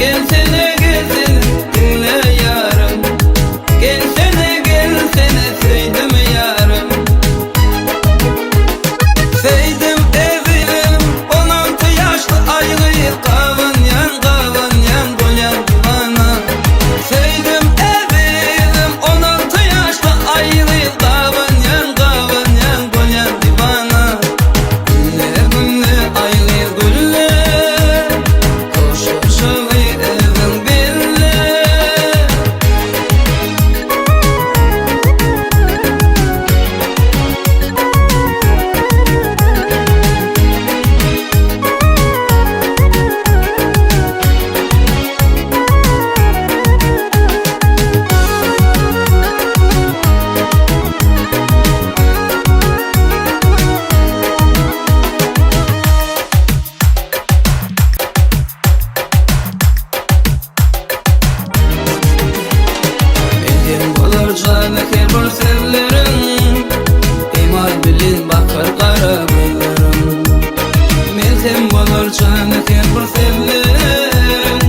Gelsene gelsene dinle yarım. Gelsene gelsene sevdim yarım. Sevdim evim 16 yaşlı ayrı kavanyan bolyan divana. Sevdim evim 16 yaşlı ayrı kavanyan bolyan divana. Gülle gülle ayrı gülle koşuşuyor evim bille. Canı kerbol sevlerim, imal bilin bakar kara güllerim. Meltem bolur canı kerbol sevlerim,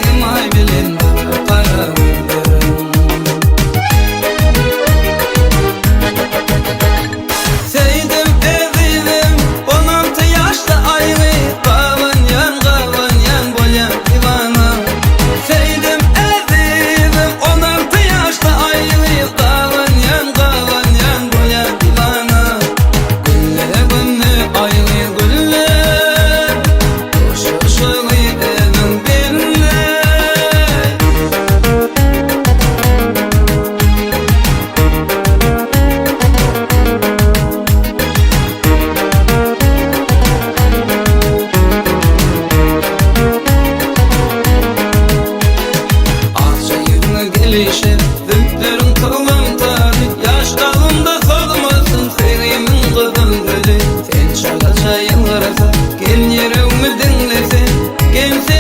imal bilin bakar kara güllerim. Sevdim evim 16 yaşta ayrı kavanyan bolyan divana. Sevdim evim 16 yaşta ayrı kavanyan bolyan divana. Gülle gülle ayrı gülle koşuşuyor evim bille. Gelişe zülflerin kılım tali, yaş dalımda solmasın serimin kızıl gülü. Sen çalacağın varasa gel yerimi dinlese, gelse